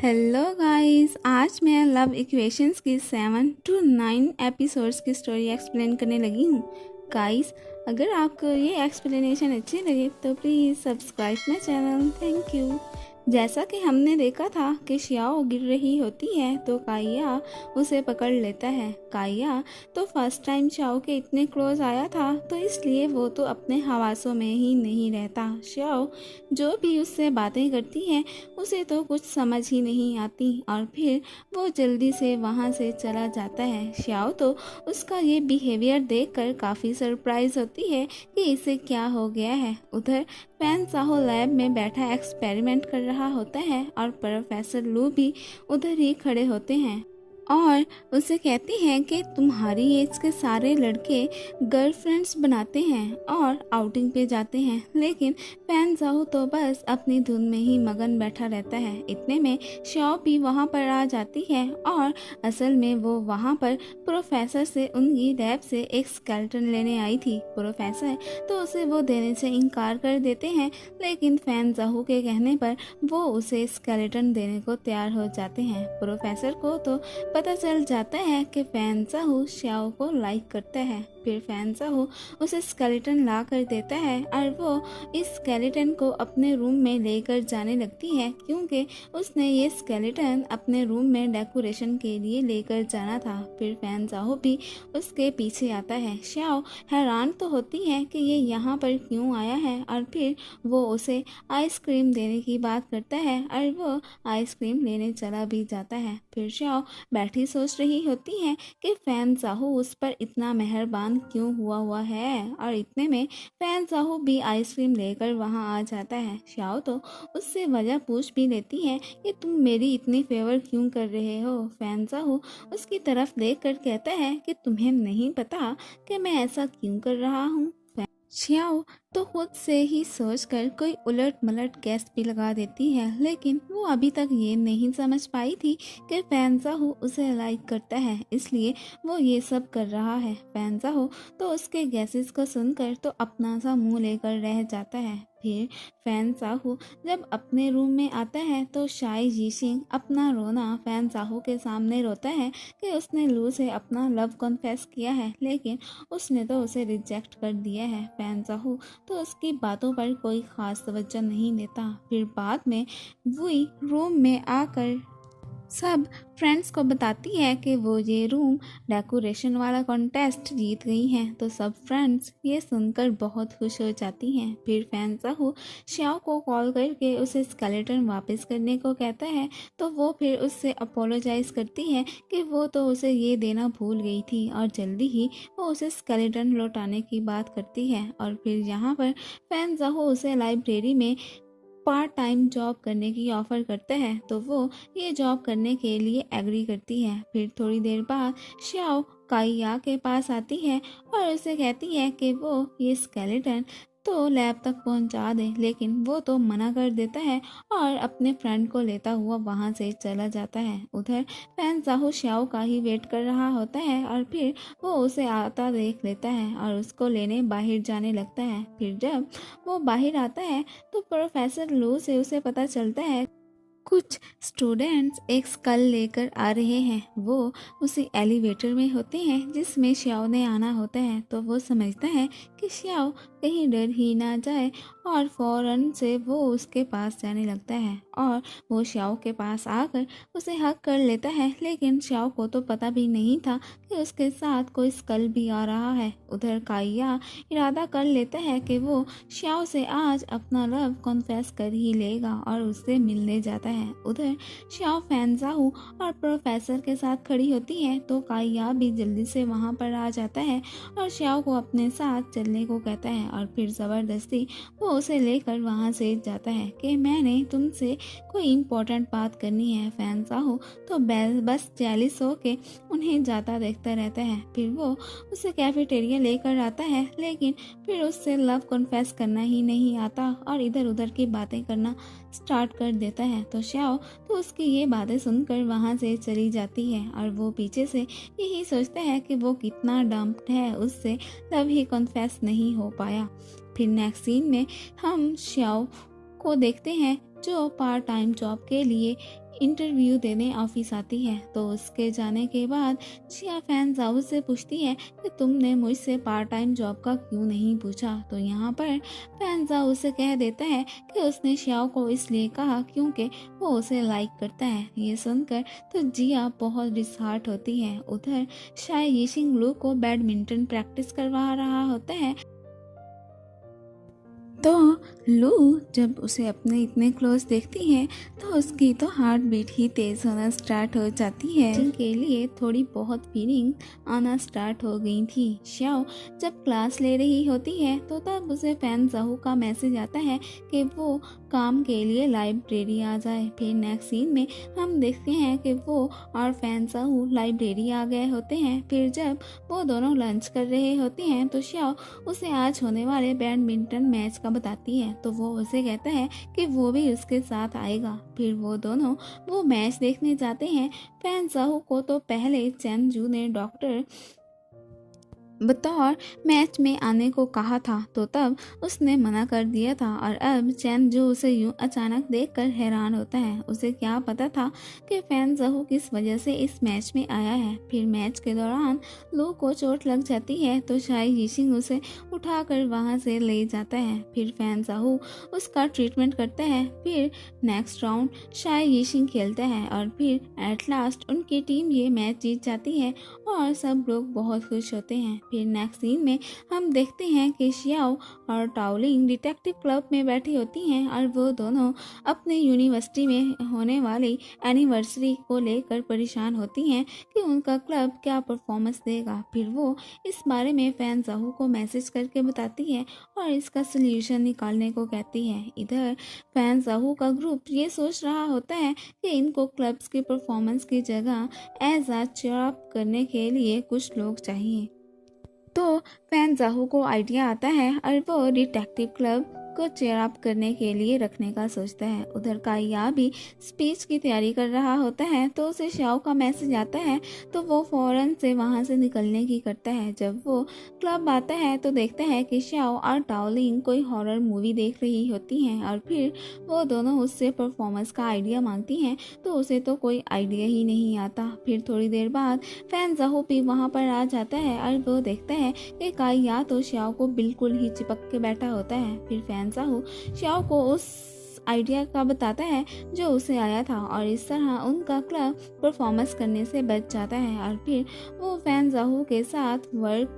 Hello guys, आज मैं love equations की 7 to 9 एपिसोड्स की स्टोरी एक्सप्लेन करने लगी हूँ। गाइस, अगर आपको ये एक्सप्लेनेशन अच्छी लगे तो please subscribe my channel. Thank you. जैसा कि हमने देखा था कि श्याओ गिर रही होती है तो काइया उसे पकड़ लेता है। काइया तो फर्स्ट टाइम श्याओ के इतने क्लोज आया था तो इसलिए वो तो अपने हवासों में ही नहीं रहता। श्याओ जो भी उससे बातें करती है उसे तो कुछ समझ ही नहीं आती और फिर वो जल्दी से वहाँ से चला जाता है। श्याओ तो उसका ये बिहेवियर देखकर काफ़ी सरप्राइज होती है कि इसे क्या हो गया है। उधर फैन साहो लैब में बैठा एक्सपेरिमेंट कर रहा होता है और प्रोफेसर लू भी उधर ही खड़े होते हैं और उसे कहती हैं कि तुम्हारी एज के सारे लड़के गर्लफ्रेंड्स बनाते हैं और आउटिंग पे जाते हैं, लेकिन फैन जाहू तो बस अपनी धुन में ही मगन बैठा रहता है। इतने में श्याओ भी वहाँ पर आ जाती है और असल में वो वहाँ पर प्रोफेसर से उनकी लैब से एक स्केलेटन लेने आई थी। प्रोफेसर तो उसे वो देने से इनकार कर देते हैं, लेकिन फैन जाहू के कहने पर वो उसे स्केलेटन देने को तैयार हो जाते हैं। प्रोफेसर को तो पता चल जाता है कि फैन साहू श्याओ को लाइक करता है। फिर फैन साहू उसे स्केलेटन ला कर देता है और वो इस स्केलेटन को अपने रूम में लेकर जाने लगती है क्योंकि उसने ये स्केलेटन अपने रूम में डेकोरेशन के लिए लेकर जाना था। फिर फैन साहू भी उसके पीछे आता है। श्याओ हैरान तो होती है कि ये यहाँ पर क्यों आया है और फिर वो उसे आइसक्रीम देने की बात करता है और वो आइसक्रीम लेने चला भी जाता है। फिर श्याओ बैठी सोच रही होती है कि फैन साहू उस पर इतना मेहरबान क्यों हुआ है और इतने में फैन साहू भी आइसक्रीम लेकर वहां आ जाता है। श्याओ तो उससे वजह पूछ भी लेती है कि तुम मेरी इतनी फेवर क्यों कर रहे हो। फैन साहू उसकी तरफ देखकर कहता है कि तुम्हें नहीं पता कि मैं ऐसा क्यों कर रहा हूँ। श्याओ तो खुद से ही सोचकर कोई उलट मलट गैस भी लगा देती है, लेकिन वो अभी तक ये नहीं समझ पाई थी कि फैन साहू उसे लाइक करता है, इसलिए वो ये सब कर रहा है। फैन साहू तो उसके गैसेस को सुनकर तो अपना सा मुंह लेकर रह जाता है। फिर फैन साहू जब अपने रूम में आता है तो शाई जीशिंग अपना रोना फैन साहू के सामने रोता है कि उसने लू से अपना लव कॉन्फेस किया है, लेकिन उसने तो उसे रिजेक्ट कर दिया है। फैन साहू तो उसकी बातों पर कोई खास तवज्जो नहीं देता। फिर बाद में वही रूम में आकर सब फ्रेंड्स को बताती है कि वो ये रूम डेकोरेशन वाला कॉन्टेस्ट जीत गई हैं, तो सब फ्रेंड्स ये सुनकर बहुत खुश हो जाती हैं। फिर फैन साहू श्याओ को कॉल करके उसे स्केलेटन वापस करने को कहता है, तो वो फिर उससे अपोलोजाइज करती है कि वो तो उसे ये देना भूल गई थी और जल्दी ही वो उसे स्केलेटन लौटाने की बात करती है। और फिर यहाँ पर फैन साहू उसे लाइब्रेरी में पार्ट टाइम जॉब करने की ऑफ़र करता है, तो वो ये जॉब करने के लिए एग्री करती है। फिर थोड़ी देर बाद श्याओ काइया के पास आती है और उसे कहती है कि वो ये स्केलेटन तो लैब तक पहुंचा दे, लेकिन वो तो मना कर देता है और अपने फ्रेंड को लेता हुआ वहां से चला जाता है। उधर फैन साहू श्याओ का ही वेट कर रहा होता है और फिर वो उसे आता देख लेता है और उसको लेने बाहर जाने लगता है। फिर जब वो बाहर आता है तो प्रोफेसर लू से उसे पता चलता है कुछ स्टूडेंट्स एक स्कल लेकर आ रहे हैं। वो उसी एलिवेटर में होते हैं जिसमें श्याओ ने आना होता है, तो वो समझता है कि श्याओ कहीं डर ही ना जाए और फौरन से वो उसके पास जाने लगता है और वो श्याओ के पास आकर उसे हक कर लेता है, लेकिन श्याओ को तो पता भी नहीं था कि उसके साथ कोई स्कल भी आ रहा है। उधर काइया इरादा कर लेता है कि वो श्याओ से आज अपना लव कॉन्फेस कर ही लेगा और उससे मिलने जाता है। उधर श्याओ फैन साहू और प्रोफेसर के साथ खड़ी होती है, तो काइया भी जल्दी से वहाँ पर आ जाता है और श्याओ को अपने साथ चलने को कहता है और फिर ज़बरदस्ती वो उसे लेकर वहाँ से जाता है कि मैंने तुमसे कोई इम्पोर्टेंट बात करनी है। फैन साहू तो बस जेलिस हो के उन्हें जाता देखता रहता है। फिर वो उसे कैफेटेरिया लेकर आता है, लेकिन फिर उससे लव कॉन्फेस करना ही नहीं आता और इधर उधर की बातें करना स्टार्ट कर देता है। तो श्याओ तो उसकी ये बातें सुनकर वहाँ से चली जाती है और वो पीछे से यही सोचता है कि वो कितना डम्प्ड है, उससे लव ही कॉन्फेस नहीं हो पाया। फिर नेक्स्ट सीन में हम श्याओ को देखते हैं जो पार्ट टाइम जॉब के लिए इंटरव्यू देने ऑफिस आती है। तो उसके जाने के बाद जिया फैन जाओ से पूछती है कि तुमने मुझसे पार्ट टाइम जॉब का क्यों नहीं पूछा। तो यहाँ पर फैन जाओ उसे कह देता है कि उसने श्याओ को इसलिए कहा क्योंकि वो उसे लाइक करता है। ये सुनकर तो जिया बहुत डिसहार्ट होती है। उधर शाय यिशिंग लू को बैडमिंटन प्रैक्टिस करवा रहा होता है। तो लू जब उसे अपने इतने क्लोज देखती है तो उसकी तो हार्ट बीट ही तेज होना स्टार्ट हो जाती है, जिनके लिए थोड़ी बहुत फीलिंग आना स्टार्ट हो गई थी। श्याओ जब क्लास ले रही होती है तो तब उसे फैन जाहू का मैसेज आता है कि वो काम के लिए लाइब्रेरी आ जाए। फिर नेक्स्ट सीन में हम देखते हैं कि वो और फैन जाहू लाइब्रेरी आ गए होते हैं। फिर जब वो दोनों लंच कर रहे होते हैं तो श्याओ उसे आज होने वाले बैडमिंटन मैच का बताती है। तो वो उसे कहता है कि वो भी उसके साथ आएगा। फिर वो दोनों वो मैच देखने जाते हैं। फैन जाहू को तो पहले चैन जू ने डॉक्टर बतौर मैच में आने को कहा था तो तब उसने मना कर दिया था, और अब चैन जो उसे यूं अचानक देखकर हैरान होता है। उसे क्या पता था कि फैन जहू किस वजह से इस मैच में आया है। फिर मैच के दौरान लो को चोट लग जाती है तो शाय यिशिंग उसे उठाकर वहां से ले जाता है। फिर फैन जहू उसका ट्रीटमेंट करता है। फिर नेक्स्ट राउंड शाय यिशिंग खेलता है और फिर एट लास्ट उनकी टीम ये मैच जीत जाती है और सब लोग बहुत खुश होते हैं। फिर नेक्स्ट सीन में हम देखते हैं कि श्याओ और टाओलिंग डिटेक्टिव क्लब में बैठी होती हैं और वो दोनों अपने यूनिवर्सिटी में होने वाली एनिवर्सरी को लेकर परेशान होती हैं कि उनका क्लब क्या परफॉर्मेंस देगा। फिर वो इस बारे में फैन जाहू को मैसेज करके बताती है और इसका सोल्यूशन निकालने को कहती है। इधर फैन जाहू का ग्रुप ये सोच रहा होता है कि इनको क्लब्स की परफॉर्मेंस की जगह एज आ चीयर अप करने के लिए कुछ लोग चाहिए। तो फैन जाहू को आइडिया आता है और वो डिटेक्टिव क्लब को चेयर अप करने के लिए रखने का सोचता है। उधर काइया भी स्पीच की तैयारी कर रहा होता है तो उसे श्याओ का मैसेज आता है तो वो फौरन से वहां से निकलने की करता है। जब वो क्लब आता है तो देखता है कि श्याओ और टाओलिंग कोई हॉरर मूवी देख रही होती हैं और फिर वो दोनों उससे परफॉर्मेंस का आइडिया मांगती हैं तो उसे तो कोई आइडिया ही नहीं आता। फिर थोड़ी देर बाद फैन जाहू भी वहां पर आ जाता है और वो देखता है कि काइया तो श्याओ को बिल्कुल ही चिपक के बैठा होता है। फिर फैन जाहू श्याओ को उस आइडिया का बताता है जो उसे आया था और इस तरह उनका क्लब परफॉर्मेंस करने से बच जाता है। और फिर वो फैन जाहू के साथ वर्क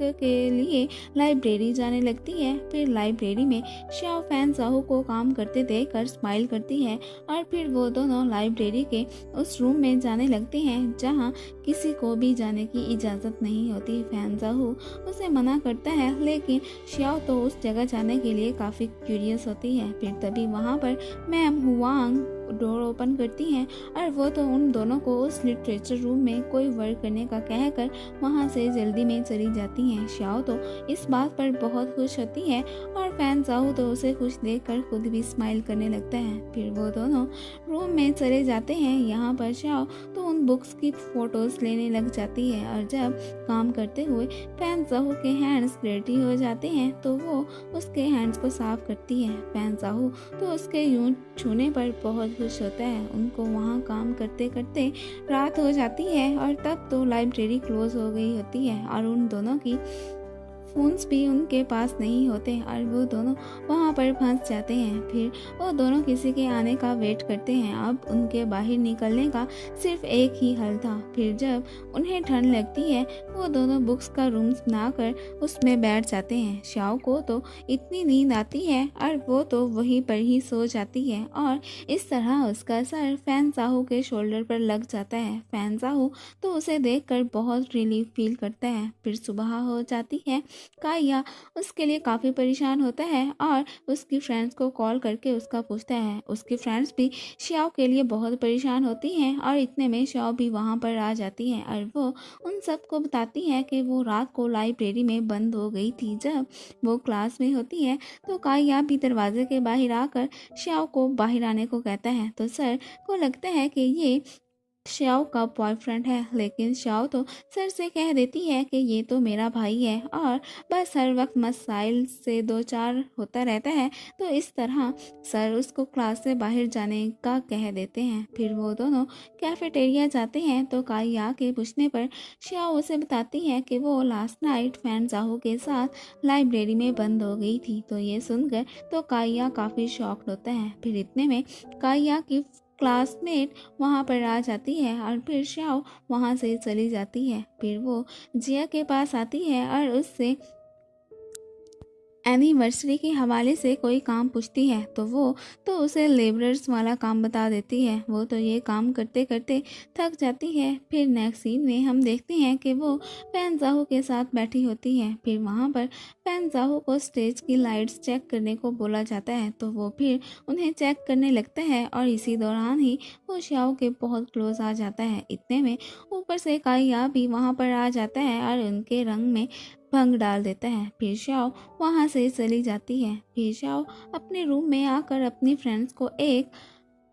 के लिए लाइब्रेरी जाने लगती है। फिर लाइब्रेरी में श्याओ फैन जाहू को काम करते देखकर स्माइल करती है और फिर वो दोनों लाइब्रेरी के उस रूम में जाने लगते हैं जहां किसी को भी जाने की इजाज़त नहीं होती। फैन जाहू उसे मना करता है लेकिन श्याओ तो उस जगह जाने के लिए काफ़ी क्यूरियस होती है। फिर तभी वहाँ पर मैम हुआंग डोर ओपन करती हैं और वो तो उन दोनों को उस लिटरेचर रूम में कोई वर्क करने का कहकर वहाँ से जल्दी में चली जाती हैं। श्याओ तो इस बात पर बहुत खुश होती है और फैन जाहू तो उसे खुश देखकर खुद भी स्माइल करने लगता है। फिर वो दोनों रूम में चले जाते हैं। यहाँ पर श्याओ तो उन बुक्स की फोटोज लेने लग जाती है और जब काम करते हुए फैन जाहू के हैंड्स डर्टी हो जाते हैं तो वो उसके हैंड्स को साफ करती है। फैन जाहू तो उसके यूं छूने पर बहुत खुश होता है। उनको वहाँ काम करते करते रात हो जाती है और तब तो लाइब्रेरी क्लोज हो गई होती है और उन दोनों की फ़ोन्स भी उनके पास नहीं होते और वो दोनों वहाँ पर फंस जाते हैं। फिर वो दोनों किसी के आने का वेट करते हैं। अब उनके बाहर निकलने का सिर्फ एक ही हल था। फिर जब उन्हें ठंड लगती है वो दोनों बुक्स का रूम बनाकर उसमें बैठ जाते हैं। श्याओ को तो इतनी नींद आती है और वो तो वहीं पर ही सो जाती है और इस तरह उसका सर फैन जाहू के शोल्डर पर लग जाता है। फैन जाहू तो उसे देखकर बहुत रिलीफ फील करता है। फिर सुबह हो जाती है। काइया उसके लिए काफ़ी परेशान होता है और उसकी फ्रेंड्स को कॉल करके उसका पूछता है। उसकी फ्रेंड्स भी श्याओ के लिए बहुत परेशान होती हैं और इतने में श्याओ भी वहाँ पर आ जाती है और वो उन सबको बताती है कि वो रात को लाइब्रेरी में बंद हो गई थी। जब वो क्लास में होती है तो काइया भी दरवाजे के बाहर आकर श्याओ को बाहर आने को कहता है। तो सर को लगता है कि ये श्याओ का बॉयफ्रेंड है, लेकिन श्याओ तो सर से कह देती है कि ये तो मेरा भाई है और बस हर वक्त मसाइल से दो चार होता रहता है। तो इस तरह सर उसको क्लास से बाहर जाने का कह देते हैं। फिर वो दोनों कैफेटेरिया जाते हैं तो काइया के पूछने पर श्याओ उसे बताती है कि वो लास्ट नाइट फैन जाहो के साथ लाइब्रेरी में बंद हो गई थी। तो ये सुनकर तो काइया काफ़ी शॉक्ड होता है। फिर इतने में काइया की क्लासमेट वहाँ पर आ जाती है और फिर श्याओ वहाँ से चली जाती है। फिर वो जिया के पास आती है और उससे एनिवर्सरी के हवाले से कोई काम पूछती है तो वो तो उसे लेबरर्स वाला काम बता देती है। वो तो ये काम करते करते थक जाती है। फिर नेक्स्ट सीन में हम देखते हैं कि वो फैन जाहू के साथ बैठी होती है। फिर वहाँ पर फैन जाहू को स्टेज की लाइट्स चेक करने को बोला जाता है तो वो फिर उन्हें चेक करने लगता है और इसी दौरान ही वो श्याओ के बहुत क्लोज आ जाता है। इतने में ऊपर से काइया भी वहाँ पर आ जाता है और उनके रंग में भंग डाल देता है। फिर श्याओ वहाँ से चली जाती है। फिर श्याओ अपने रूम में आकर अपनी फ्रेंड्स को एक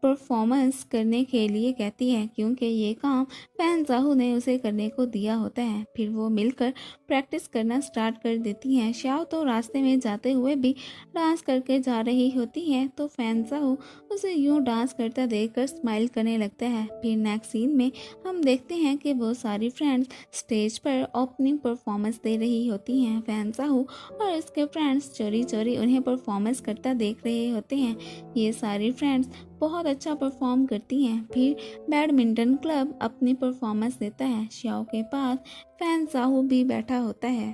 परफॉर्मेंस करने के लिए कहती है क्योंकि ये काम फैन जाहू ने उसे करने को दिया होता है। फिर वो मिलकर प्रैक्टिस करना स्टार्ट कर देती हैं। श्याओ तो रास्ते में जाते हुए भी डांस करके जा रही होती है तो फैन जाहू उसे यूं डांस करता देखकर स्माइल करने लगता है। फिर नेक्स्ट सीन में हम देखते हैं कि वो सारी फ्रेंड्स स्टेज पर ओपनिंग परफॉर्मेंस दे रही होती हैं। फैन जाहू और इसके फ्रेंड्स चोरी चोरी उन्हें परफॉर्मेंस करता देख रहे होते हैं। ये सारी फ्रेंड्स बहुत अच्छा परफॉर्म करती हैं। फिर बैडमिंटन क्लब अपनी परफॉर्मेंस देता है। श्याओ के पास फैन जाहू भी बैठा होता है।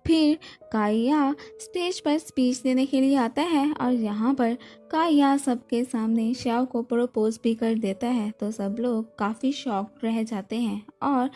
फिर काइया स्टेज पर स्पीच देने के लिए आता है और यहाँ पर काइया सबके सामने श्याओ को प्रपोज भी कर देता है। तो सब लोग काफ़ी शॉक्ड रह जाते हैं और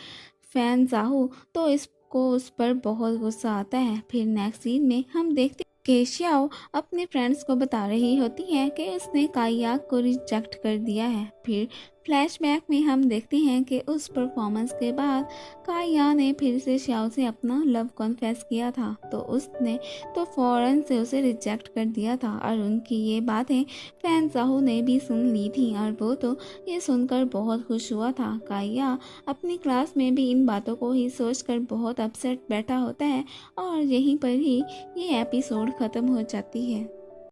फैन जाहू तो इसको उस पर बहुत गुस्सा आता है। फिर नेक्स्ट सीन में हम देखते कि श्याओ अपने फ्रेंड्स को बता रही होती है कि उसने काइया को रिजेक्ट कर दिया है। फिर फ्लैशबैक में हम देखते हैं कि उस परफॉर्मेंस के बाद काइया ने फिर से श्याओ से अपना लव कॉन्फेस किया था तो उसने तो फौरन से उसे रिजेक्ट कर दिया था और उनकी ये बातें फैन जाहू ने भी सुन ली थी और वो तो ये सुनकर बहुत खुश हुआ था। काइया अपनी क्लास में भी इन बातों को ही सोचकर बहुत अपसेट बैठा होता है और यहीं पर ही ये एपिसोड ख़त्म हो जाती है।